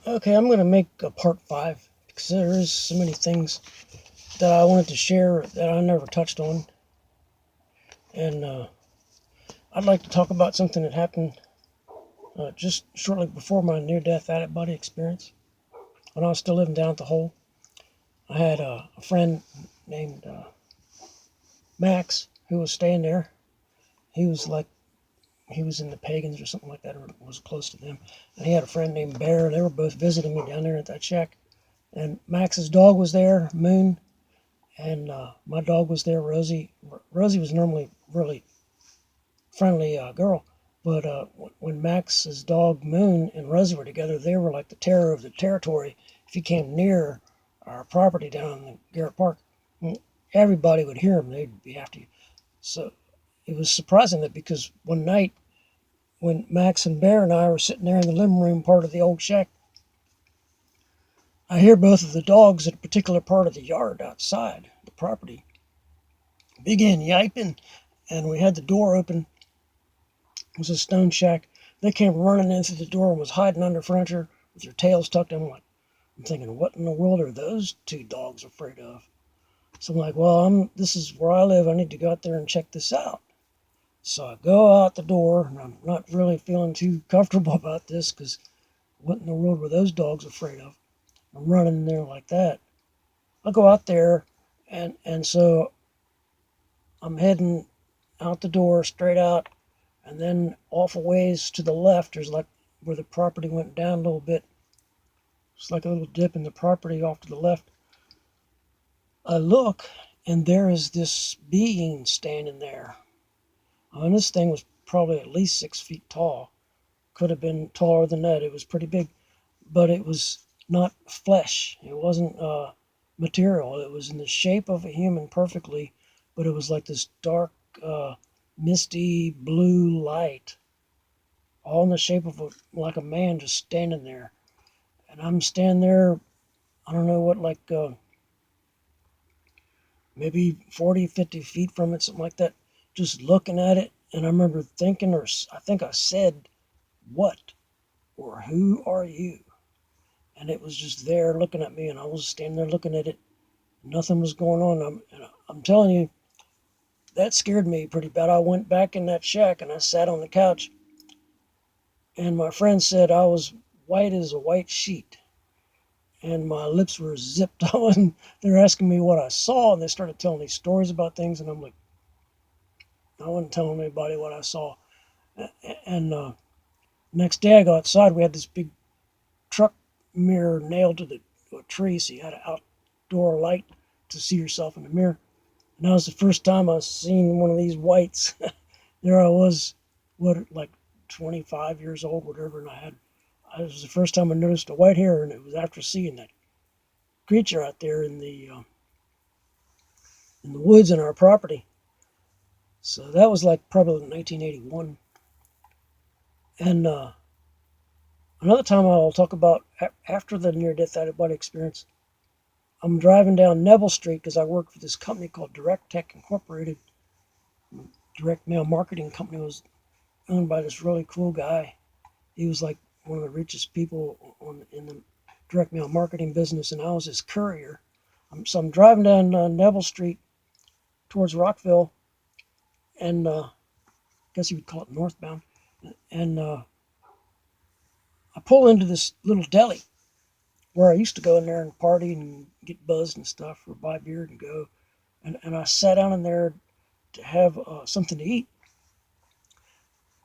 Okay, I'm going to make a part 5 because there is so many things that I wanted to share that I never touched on. And I'd like to talk about something that happened just shortly before my near-death out-of-body experience. When I was still living down at the hole, I had a friend named Max who was staying there. He was like, he was in the Pagans or something like that, or was close to them. And he had a friend named Bear. They were both visiting me down there at that shack. And Max's dog was there, Moon, and my dog was there, Rosie. Rosie was normally really friendly girl, but when Max's dog Moon and Rosie were together, they were like the terror of the territory. If you came near our property down in Garrett Park, everybody would hear them. They'd be after you. So it was surprising that because one night when Max and Bear and I were sitting there in the living room part of the old shack, I hear both of the dogs at a particular part of the yard outside the property begin yiping, and we had the door open. It was a stone shack. They came running in through the door and was hiding under furniture with their tails tucked in. I'm thinking, what in the world are those two dogs afraid of? So I'm like, well, this is where I live. I need to go out there and check this out. So I go out the door, and I'm not really feeling too comfortable about this because what in the world were those dogs afraid of? I'm running in there like that. I go out there, and so I'm heading out the door straight out, and then off a ways to the left, there's like where the property went down a little bit. It's like a little dip in the property off to the left. I look, and there is this being standing there. And this thing was probably at least 6 feet tall. Could have been taller than that. It was pretty big, but it was not flesh. It wasn't material. It was in the shape of a human perfectly, but it was like this dark, misty blue light, all in the shape of like a man just standing there. And I'm standing there, I don't know what, like maybe 40, 50 feet from it, something like that, just looking at it. And I remember thinking, or I think I said, what or who are you? And it was just there looking at me, and I was standing there looking at it. Nothing was going on. I'm telling you, that scared me pretty bad. I went back in that shack and I sat on the couch, and my friend said I was white as a white sheet, and my lips were zipped. They're asking me what I saw, and they started telling me stories about things, and I'm like, I wasn't telling anybody what I saw. And next day I go outside. We had this big truck mirror nailed to a tree, so you had an outdoor light to see yourself in the mirror. And that was the first time I seen one of these whites. There I was, like 25 years old, whatever, and it was the first time I noticed a white hair, and it was after seeing that creature out there in the woods in our property. So that was like probably 1981. And another time I'll talk about after the near-death out-of-body experience. I'm driving down Neville Street because I work for this company called Direct Tech Incorporated. Direct mail marketing company was owned by this really cool guy. He was like one of the richest people in the direct mail marketing business, and I was his courier. So I'm driving down Neville Street towards Rockville, and I guess you would call it northbound. And I pull into this little deli where I used to go in there and party and get buzzed and stuff, or buy beer and go. And I sat down in there to have something to eat.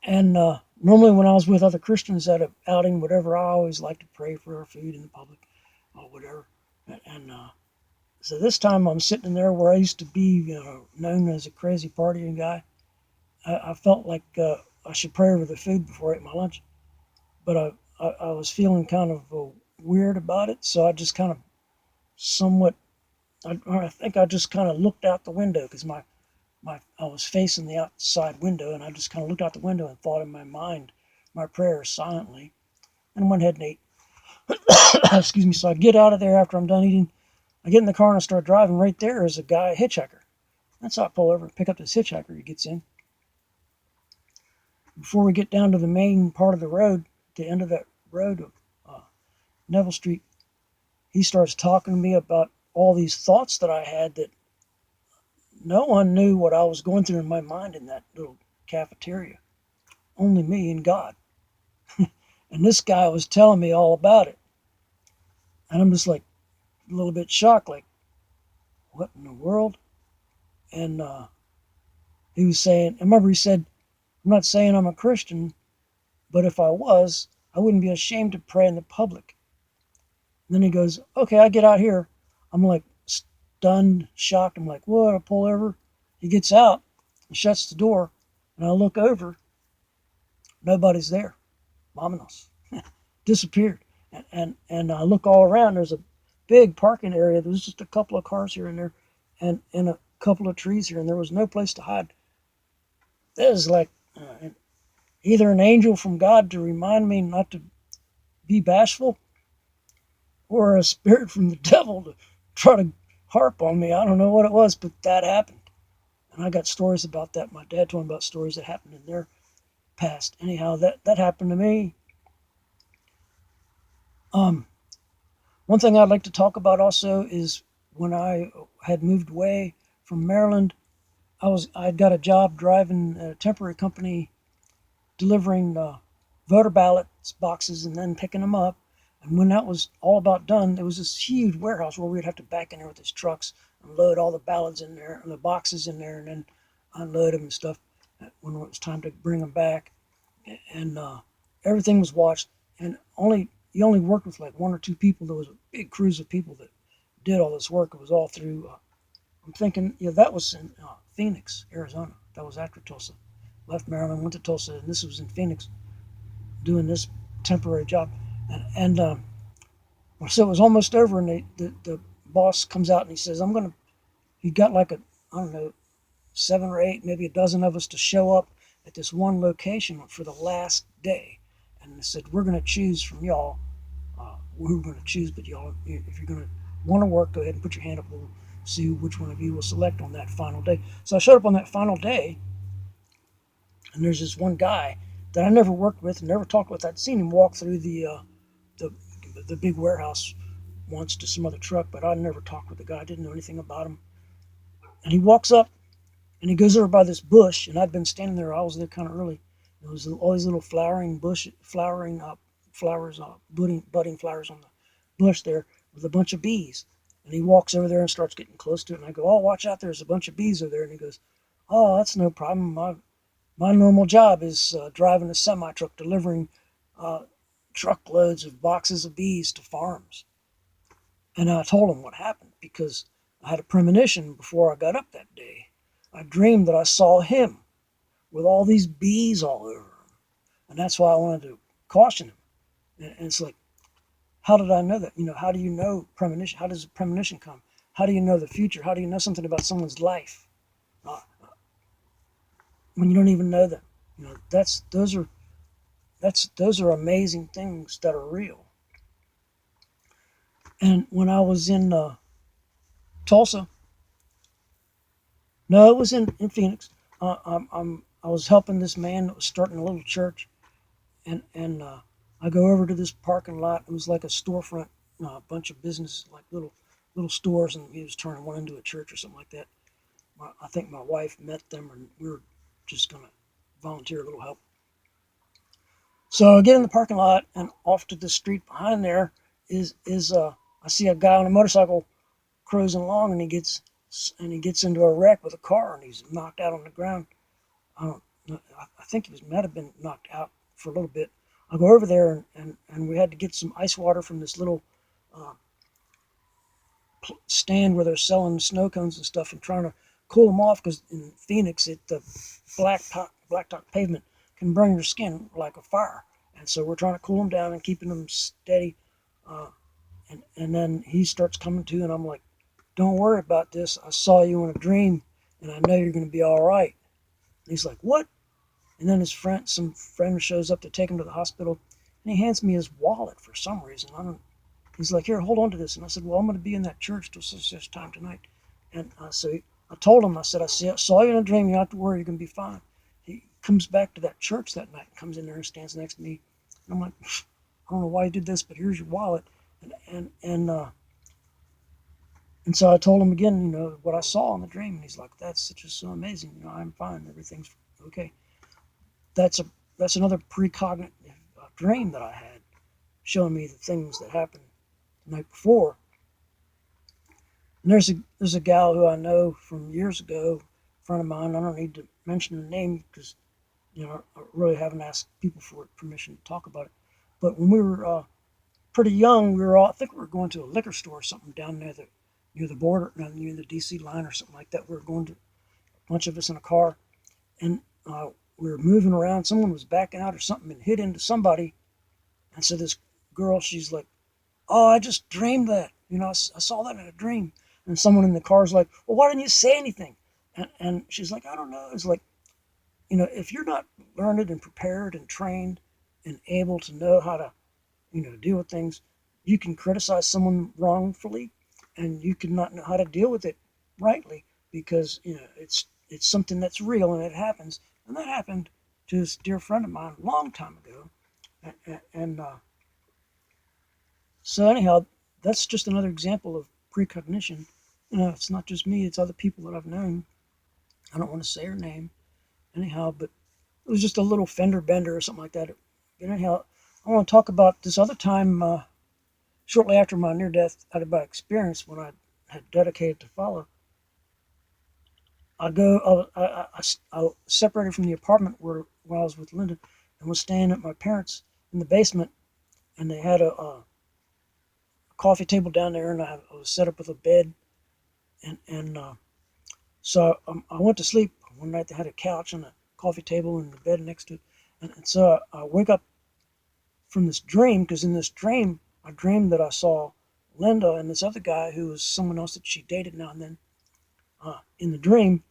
And normally when I was with other Christians at an outing, whatever, I always like to pray for our food in the public or whatever. And so this time I'm sitting in there where I used to be known as a crazy partying guy. I felt like I should pray over the food before I ate my lunch. But I was feeling kind of weird about it. So I just kind of somewhat, I think I just kind of looked out the window because I was facing the outside window, and I just kind of looked out the window and thought in my mind my prayers silently, and went ahead and ate. Excuse me. So I get out of there after I'm done eating. I get in the car and I start driving. Right there is a guy, a hitchhiker. That's how I pull over and pick up this hitchhiker. He gets in. Before we get down to the main part of the road, the end of that road, Neville Street. He starts talking to me about all these thoughts that I had that no one knew what I was going through in my mind in that little cafeteria. Only me and God. And this guy was telling me all about it. And I'm just like a little bit shocked, like, what in the world? And he was saying, I remember he said, I'm not saying I'm a Christian, but if I was, I wouldn't be ashamed to pray in the public. And then he goes, okay, I get out here. I'm like stunned, shocked. I'm like, what? I pull over. He gets out and shuts the door. And I look over. Nobody's there. Vámonos. Disappeared. And I look all around. There's a big parking area. There's just a couple of cars here and there and a couple of trees here. And there was no place to hide. That is like either an angel from God to remind me not to be bashful, or a spirit from the devil to try to harp on me. I don't know what it was, but that happened. And I got stories about that. My dad told me about stories that happened in their past. Anyhow, that happened to me. One thing I'd like to talk about also is when I had moved away from Maryland, I'd got a job driving a temporary company delivering voter ballots boxes and then picking them up. And when that was all about done, there was this huge warehouse where we'd have to back in there with these trucks and load all the ballots in there and the boxes in there and then unload them and stuff when it was time to bring them back. And everything was watched. And you only worked with like one or two people. There was a big crews of people that did all this work. It was all through, I'm thinking, that was in Phoenix, Arizona. That was after Tulsa. Left Maryland, went to Tulsa, and this was in Phoenix doing this temporary job. And so it was almost over, and the boss comes out and he says, he got like I don't know, 7 or 8, maybe a dozen of us to show up at this one location for the last day. And they said, we're going to choose from y'all. We're going to choose, but y'all, if you're going to want to work, go ahead and put your hand up. We'll see which one of you will select on that final day. So I showed up on that final day, and there's this one guy that I never worked with, never talked with. I'd seen him walk through the big warehouse once to some other truck, but I never talked with the guy. I didn't know anything about him. And he walks up, and he goes over by this bush, and I'd been standing there. I was there kind of early. There was all these little flowering flowers, budding flowers on the bush there with a bunch of bees. And he walks over there and starts getting close to it. And I go, oh, watch out, there's a bunch of bees over there. And he goes, oh, that's no problem. My normal job is driving a semi-truck, delivering truckloads of boxes of bees to farms. And I told him what happened because I had a premonition before I got up that day. I dreamed that I saw him with all these bees all over him. And that's why I wanted to caution him. And it's like, how did I know that? How do you know premonition? How does a premonition come? How do you know the future? How do you know something about someone's life when you don't even know them? Those are amazing things that are real. And when I was in Tulsa, no, it was in Phoenix. I was helping this man that was starting a little church, and I go over to this parking lot. It was like a storefront, a bunch of business, like little stores, and he was turning one into a church or something like that. I think my wife met them, and we were just gonna volunteer a little help. So I get in the parking lot, and off to the street behind there is I see a guy on a motorcycle cruising along, and he gets into a wreck with a car, and he's knocked out on the ground. I think he might have been knocked out for a little bit. I go over there, and we had to get some ice water from this little stand where they're selling snow cones and stuff, and trying to cool them off, because in Phoenix, the blacktop pavement can burn your skin like a fire. And so we're trying to cool them down and keeping them steady. And then he starts coming to, and I'm like, don't worry about this. I saw you in a dream, and I know you're going to be all right. And he's like, what? And then some friend shows up to take him to the hospital, and he hands me his wallet for some reason. He's like, here, hold on to this. And I said, well, I'm going to be in that church till such time tonight. And so I told him, I said, I saw you in a dream. You don't have to worry. You're going to be fine. He comes back to that church that night and comes in there and stands next to me. And I'm like, I don't know why you did this, but here's your wallet. And so I told him again, what I saw in the dream, and he's like, that's just so amazing. I'm fine. Everything's okay. That's a that's another precognitive dream that I had, showing me the things that happened the night before. And there's a gal who I know from years ago, a friend of mine. I don't need to mention her name because I really haven't asked people for permission to talk about it. But when we were pretty young, I think we were going to a liquor store or something down near the border, near the DC line or something like that. We were going to, a bunch of us in a car, and we were moving around. Someone was backing out or something and hit into somebody. And so this girl, she's like, "Oh, I just dreamed that. I saw that in a dream." And someone in the car's like, "Well, why didn't you say anything?" And she's like, "I don't know." It's like, if you're not learned and prepared and trained and able to know how to, deal with things, you can criticize someone wrongfully, and you can not know how to deal with it rightly because it's something that's real and it happens. And that happened to this dear friend of mine a long time ago. And so anyhow, that's just another example of precognition. It's not just me; it's other people that I've known. I don't want to say her name, anyhow, but it was just a little fender bender or something like that. But anyhow, I want to talk about this other time shortly after my near death out of my experience when I had dedicated to follow. I separated from the apartment where I was with Linda and was staying at my parents' in the basement, and they had a coffee table down there, and I was set up with a bed, and so I went to sleep one night. They had a couch and a coffee table and the bed next to it, and so I wake up from this dream because in this dream I dreamed that I saw Linda and this other guy who was someone else that she dated now and then in the dream,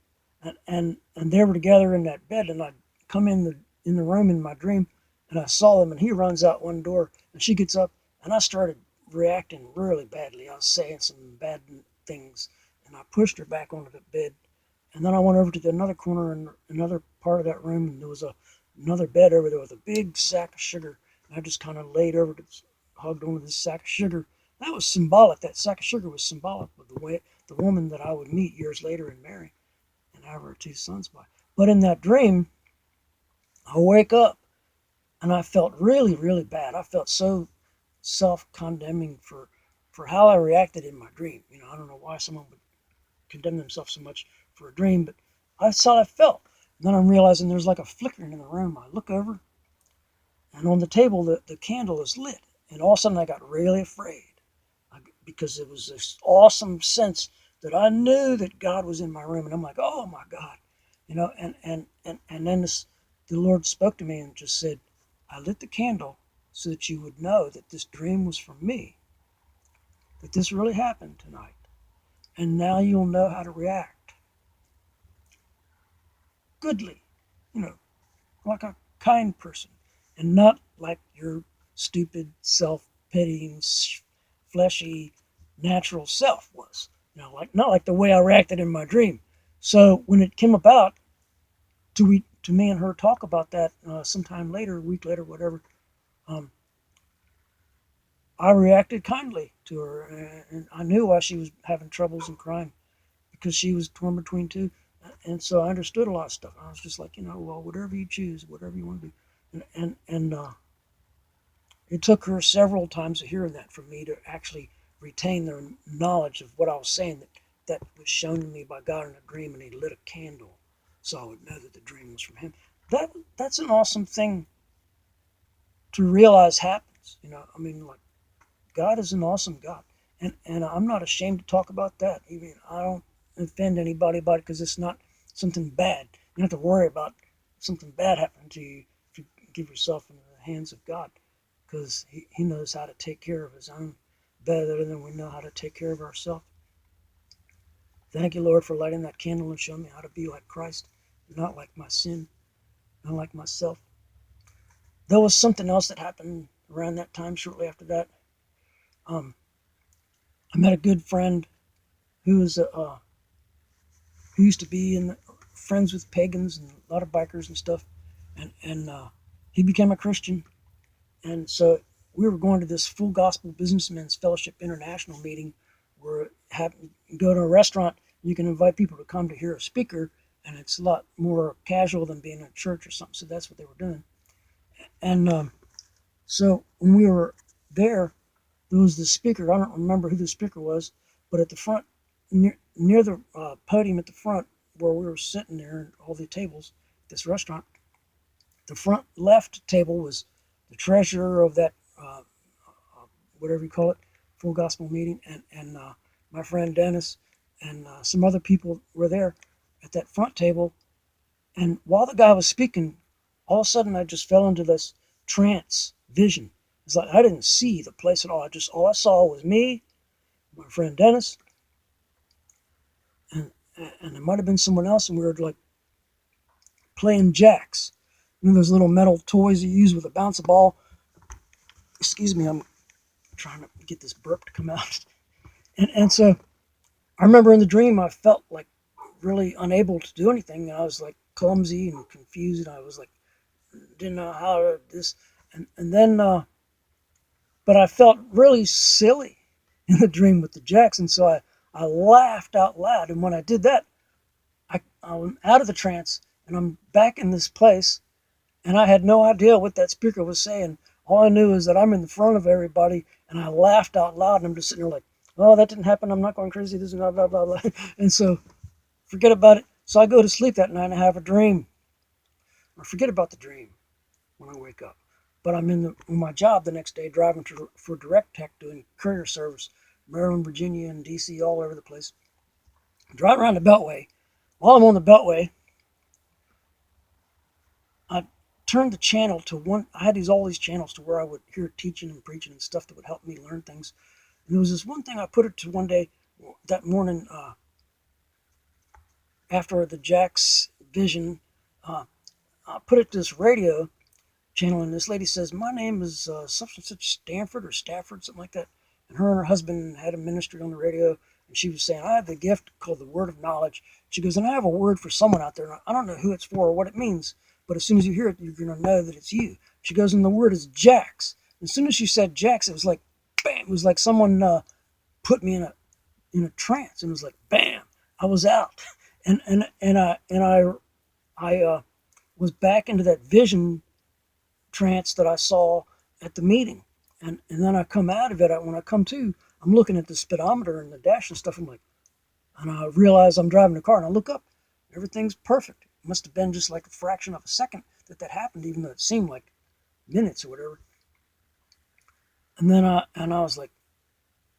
and they were together in that bed, and I come in the room in my dream, and I saw them, and he runs out one door, and she gets up, and I started reacting really badly. I was saying some bad things, and I pushed her back onto the bed, and then I went over to another corner in another part of that room, and there was another bed over there with a big sack of sugar, and I just kind of laid over to hugged onto this sack of sugar. That was symbolic. That sack of sugar was symbolic of the woman that I would meet years later and marry and have our two sons by. But in that dream, I wake up and I felt really, really bad. I felt so self-condemning for how I reacted in my dream. I don't know why someone would condemn themselves so much for a dream, but that's how I felt. And then I'm realizing there's like a flickering in the room. I look over, and on the table, the candle is lit. And all of a sudden, I got really afraid because it was this awesome sense that I knew that God was in my room. And I'm like, oh my God. And then the Lord spoke to me and just said, I lit the candle so that you would know that this dream was from me, that this really happened tonight. And now you'll know how to react goodly, you know, like a kind person, and not like your stupid, self-pitying, fleshy, natural self was. Like not like the way I reacted in my dream. So when it came about to me and her talk about that sometime later, a week later, whatever, um, I reacted kindly to her, and I knew why she was having troubles and crying because she was torn between two, and so I understood a lot of stuff. I was just like, well, whatever you choose, whatever you want to do, and it took her several times of hearing that from me to actually retain the knowledge of what I was saying that was shown to me by God in a dream, and He lit a candle so I would know that the dream was from Him. That's an awesome thing to realize happens. I mean, like God is an awesome God, and I'm not ashamed to talk about that. Even I don't offend anybody about it because it's not something bad. You don't have to worry about something bad happening to you if you give yourself into the hands of God, because he knows how to take care of His own better than we know how to take care of ourselves. Thank you, Lord, for lighting that candle and showing me how to be like Christ, not like my sin, not like myself. There was something else that happened around that time, shortly after that. Um, I met a good friend who was who used to be friends with pagans and a lot of bikers and stuff, and he became a Christian, and so we were going to this Full Gospel Businessmen's Fellowship International meeting where you go to a restaurant, you can invite people to come to hear a speaker, and it's a lot more casual than being in a church or something. So that's what they were doing. And so when we were there, there was the speaker. I don't remember who the speaker was, but at the front, near the podium at the front where we were sitting there, and all the tables at this restaurant, the front left table was the treasurer of that, whatever you call it, Full Gospel meeting, and my friend Dennis and some other people were there at that front table. And while the guy was speaking, all of a sudden I just fell into this trance vision. It's like I didn't see the place at all. All I saw was me, my friend Dennis, and there might have been someone else, and we were like playing jacks. You know those little metal toys you use with a bounce ball? Excuse me, I'm trying to get this burp to come out. And so I remember in the dream I felt like really unable to do anything. And I was like clumsy and confused. And I was like, didn't know how to this. And then, but I felt really silly in the dream with the jacks. And so I laughed out loud. And when I did that, I'm out of the trance and I'm back in this place. And I had no idea what that speaker was saying. All I knew is that I'm in the front of everybody, and I laughed out loud, and I'm just sitting there like, oh, that didn't happen. I'm not going crazy. This is blah, blah, blah, blah. And so forget about it. So I go to sleep that night and I have a dream. I forget about the dream when I wake up. But I'm in my job the next day driving for Direct Tech doing courier service, Maryland, Virginia, and D.C., all over the place. I'm driving around the Beltway. While I'm on the Beltway, I turned the channel to one. I had all these channels to where I would hear teaching and preaching and stuff that would help me learn things. And there was this one thing I put it to one day that morning after the Jack's vision. I put it to this radio channel, and this lady says, my name is such and such Stanford or Stafford, something like that. And her husband had a ministry on the radio, and she was saying, I have the gift called the word of knowledge. She goes, and I have a word for someone out there. I don't know who it's for or what it means, but as soon as you hear it, you're going to know that it's you. She goes, and the word is Jax. As soon as she said Jax, it was like, bam, it was like someone put me in a trance, and it was like, bam, I was out. I was back into that vision trance that I saw at the meeting. And then I come out of it. When I come to, I'm looking at the speedometer and the dash and stuff. I'm like, and I realize I'm driving the car, and I look up. Everything's perfect. It must have been just like a fraction of a second that happened, even though it seemed like minutes or whatever. And then I was like,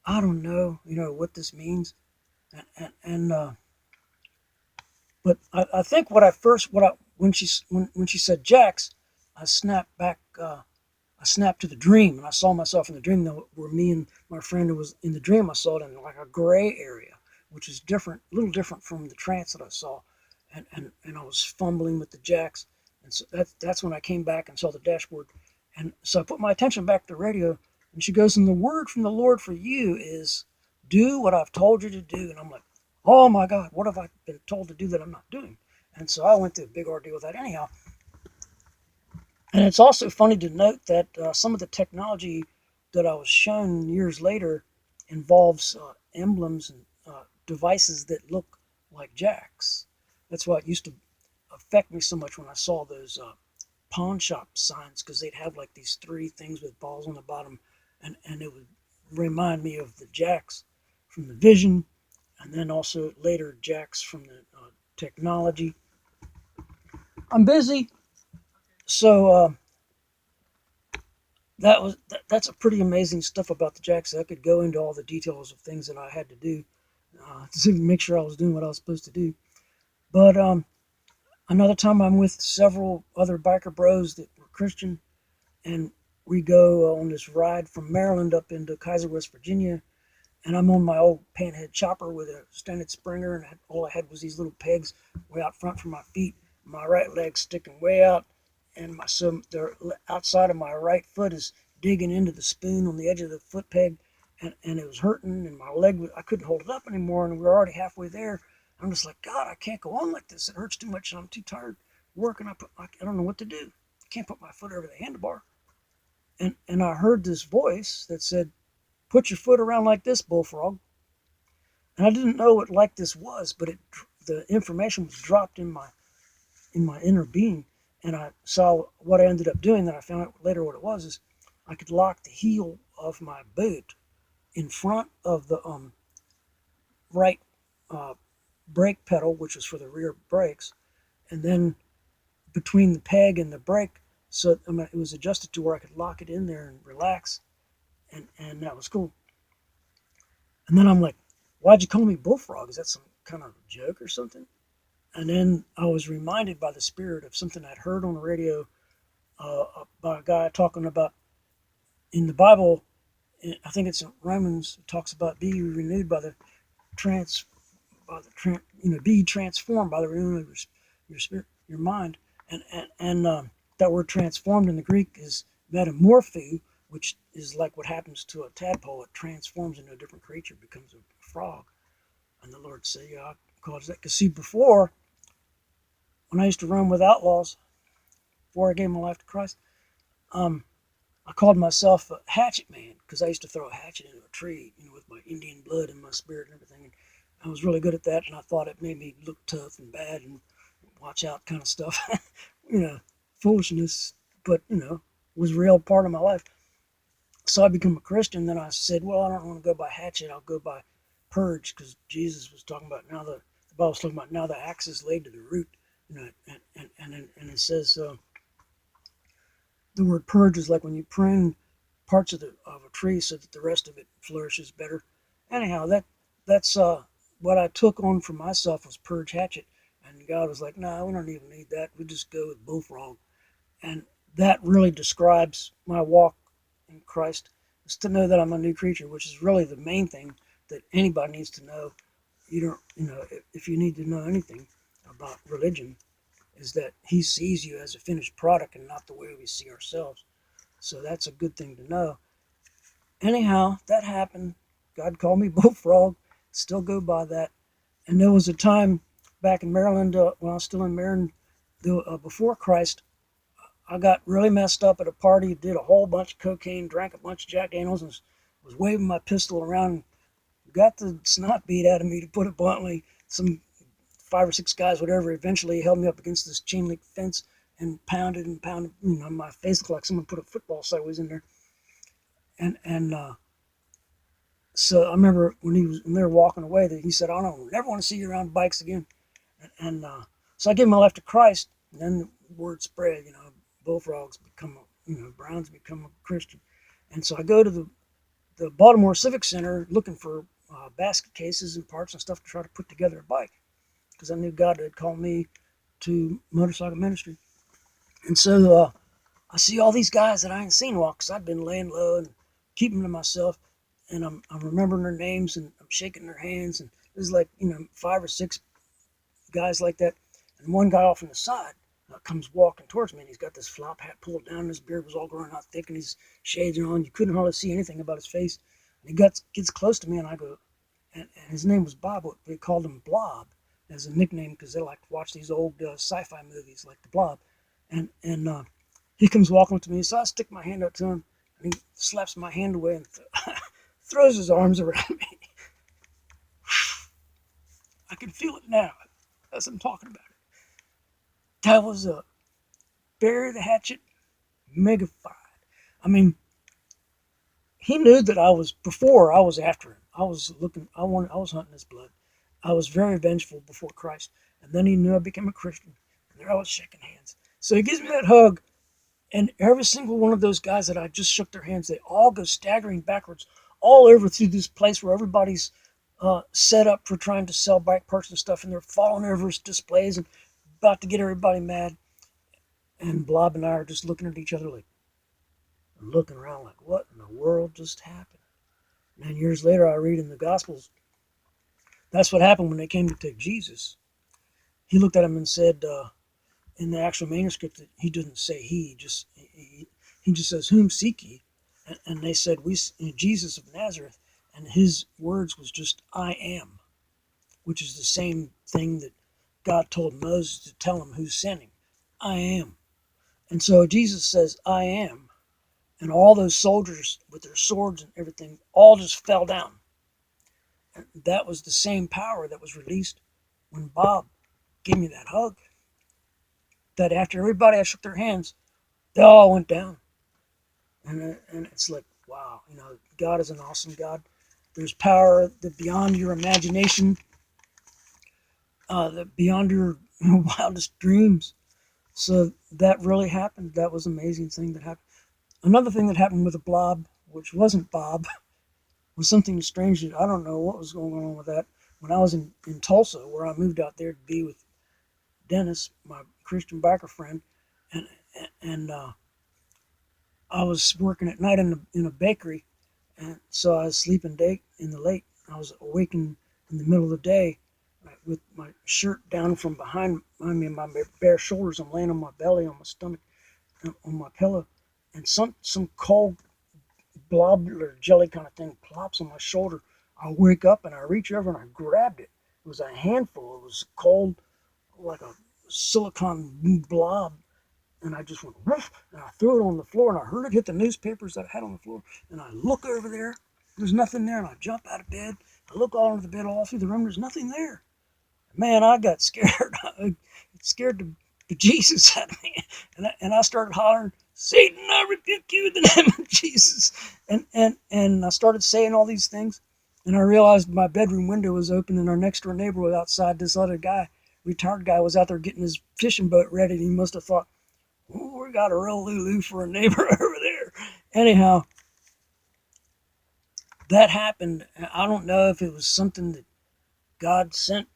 I don't know, what this means. But I think when she said Jax, I snapped back. I snapped to the dream, and I saw myself in the dream. Where me and my friend who was in the dream, I saw it in like a gray area, which is different, a little different from the trance that I saw. And I was fumbling with the jacks, and so that's when I came back and saw the dashboard. And so I put my attention back to the radio, and she goes, and the word from the Lord for you is, do what I've told you to do. And I'm like, oh my God, what have I been told to do that I'm not doing? And so I went through a big ordeal with that anyhow. And it's also funny to note that some of the technology that I was shown years later involves emblems and devices that look like jacks. That's why it used to affect me so much when I saw those pawn shop signs, because they'd have like these three things with balls on the bottom, and it would remind me of the jacks from the vision, and then also later jacks from the technology. I'm busy. So that's a pretty amazing stuff about the jacks. I could go into all the details of things that I had to do to make sure I was doing what I was supposed to do. But another time I'm with several other biker bros that were Christian, and we go on this ride from Maryland up into Kaiser, West Virginia, and I'm on my old panhead chopper with a standard Springer, and all I had was these little pegs way out front for my feet, my right leg sticking way out, and so the outside of my right foot is digging into the spoon on the edge of the foot peg, and it was hurting, and my leg, I couldn't hold it up anymore, and we were already halfway there. I'm just like, God, I can't go on like this. It hurts too much, and I'm too tired working. I don't know what to do. I can't put my foot over the handlebar. And I heard this voice that said, "Put your foot around like this, bullfrog." And I didn't know what like this was, but the information was dropped in my inner being, and I saw what I ended up doing. That I found out later what it was is I could lock the heel of my boot in front of the right uh, brake pedal, which was for the rear brakes, and then between the peg and the brake, so it was adjusted to where I could lock it in there and relax, and that was cool. And then I'm like, "Why'd you call me Bullfrog? Is that some kind of joke or something?" And then I was reminded by the Spirit of something I'd heard on the radio by a guy talking about in the Bible. I think it's in Romans. It talks about be renewed by the trans, be transformed by the renewing of your spirit, your mind, and that word transformed in the Greek is metamorpho, which is like what happens to a tadpole. It transforms into a different creature, becomes a frog. And the Lord said, "Yeah, I called that." Because see, before when I used to run with outlaws, before I gave my life to Christ, um, I called myself a hatchet man because I used to throw a hatchet into a tree, with my Indian blood and my spirit and everything. And I was really good at that, and I thought it made me look tough and bad and watch out kind of stuff, you know, foolishness, but was a real part of my life. So I became a Christian. Then I said, well, I don't want to go by hatchet. I'll go by purge because Jesus was talking about the Bible was talking about now the axe is laid to the root, and it says. The word purge is like when you prune parts of a tree so that the rest of it flourishes better. Anyhow, that's what I took on for myself was purge hatchet, and God was like, "No, we don't even need that. We just go with bullfrog," and that really describes my walk in Christ. Is to know that I'm a new creature, which is really the main thing that anybody needs to know. You don't, if you need to know anything about religion, is that He sees you as a finished product and not the way we see ourselves. So that's a good thing to know. Anyhow, that happened. God called me Bullfrog. Still go by that. And there was a time back in Maryland, when I was still in Maryland, before Christ, I got really messed up at a party, did a whole bunch of cocaine, drank a bunch of Jack Daniels, and was waving my pistol around. Got the snot beat out of me, to put it bluntly. Some 5 or 6 guys, whatever, eventually held me up against this chain link fence and pounded and pounded. My face looked like someone put a football sideways in there. And so I remember when they were walking away, that he said, "I don't never want to see you around bikes again." And so I gave my life to Christ. And then the word spread. Bullfrogs become, Browns become a Christian. And so I go to the Baltimore Civic Center looking for basket cases and parts and stuff to try to put together a bike, because I knew God had called me to motorcycle ministry. And so I see all these guys that I ain't seen walk, because I'd been laying low and keeping to myself. And I'm remembering their names, and I'm shaking their hands. And there's like, 5 or 6 guys like that. And one guy off on the side comes walking towards me, and he's got this flop hat pulled down. His beard was all growing out thick, and his shades are on. You couldn't hardly see anything about his face. And he gets close to me, and I go, and his name was Bob, but they called him Blob as a nickname because they like to watch these old sci-fi movies like The Blob. And he comes walking up to me, so I stick my hand up to him, and he slaps my hand away and throws his arms around me. I can feel it now as I'm talking about it. That was a bury the hatchet megafied. I mean, he knew that before I was after him. I was looking, I was hunting his blood. I was very vengeful before Christ. And then he knew I became a Christian. And there I was shaking hands. So he gives me that hug. And every single one of those guys that I just shook their hands, they all go staggering backwards all over through this place where everybody's set up for trying to sell bike parts and stuff. And they're falling over his displays and about to get everybody mad. And Blob and I are just looking at each other like, looking around like, what in the world just happened? And then years later, I read in the Gospels, that's what happened when they came to take Jesus. He looked at him and said, in the actual manuscript, that he doesn't say he just says, "Whom seek ye?" And they said, "We Jesus of Nazareth," and his words was just, "I am," which is the same thing that God told Moses to tell him who's sending. I am. And so Jesus says, "I am," And all those soldiers with their swords and everything all just fell down. And that was the same power that was released when Bob gave me that hug. That after everybody I shook their hands, they all went down. And it's like, wow, God is an awesome God. There's power that beyond your imagination, that beyond your wildest dreams. So that really happened. That was an amazing thing that happened. Another thing that happened with a blob, which wasn't Bob, was something strange that I don't know what was going on with that. When I was in Tulsa, where I moved out there to be with Dennis, my Christian biker friend, and and I was working at night in a bakery, and so I was sleeping in the late. I was awakened in the middle of the day with my shirt down from behind me and my bare shoulders. I'm laying on my belly, on my stomach, on my pillow, and some cold blob or jelly kind of thing plops on my shoulder. I wake up and I reach over and I grabbed it. It was a handful. It was cold, like a silicone blob, and I just went woof, and I threw it on the floor, and I heard it hit the newspapers that I had on the floor, and I look over there, there's nothing there, and I jump out of bed, I look all over the bed, all through the room, there's nothing there. Man, I got scared. It scared the Jesus out of me, and I started hollering, Satan, I rebuke you in the name of Jesus, and I started saying all these things, and I realized my bedroom window was open, and our next door neighbor was outside. This other guy, retired guy, was out there getting his fishing boat ready, and he must have thought, we got a real Lulu for a neighbor over there. Anyhow, that happened. I don't know if it was something that God sent,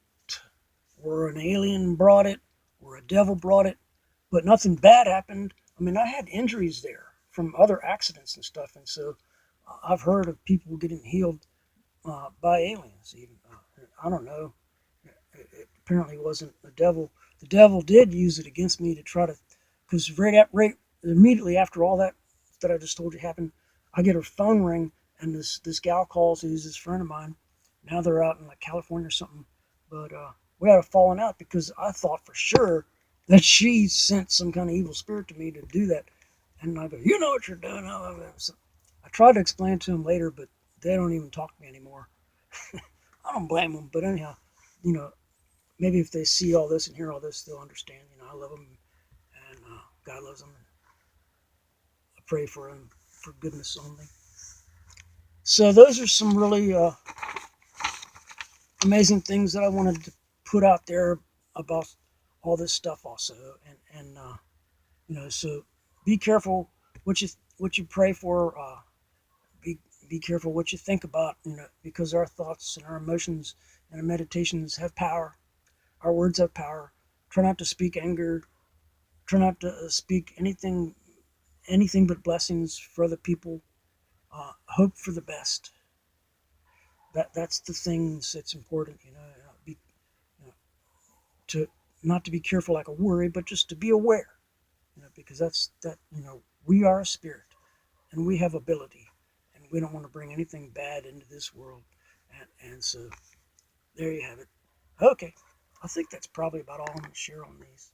or an alien brought it, or a devil brought it, but nothing bad happened. I mean, I had injuries there from other accidents and stuff, and so I've heard of people getting healed by aliens. Even I don't know. It apparently wasn't the devil. The devil did use it against me to try to, because right immediately after all that I just told you happened, I get a phone ring, and this gal calls, who's this friend of mine. Now they're out in like California or something, but we had a falling out because I thought for sure that she sent some kind of evil spirit to me to do that, and I go, you know what you're doing. So I tried to explain to them later, but they don't even talk to me anymore. I don't blame them, but anyhow, you know, maybe if they see all this and hear all this, they'll understand. I love them, and God loves them. I pray for them for goodness only. So those are some really amazing things that I wanted to put out there about all this stuff also, and so be careful what you pray for. Be careful what you think about, because our thoughts and our emotions and our meditations have power. Our words have power. Try not to speak anger. Try not to speak anything but blessings for other people. Hope for the best. That's the things that's important. To not to be careful like a worry, but just to be aware. Because that's that. We are a spirit, and we have ability, and we don't want to bring anything bad into this world. And so there you have it. Okay, I think that's probably about all I'm going to share on these.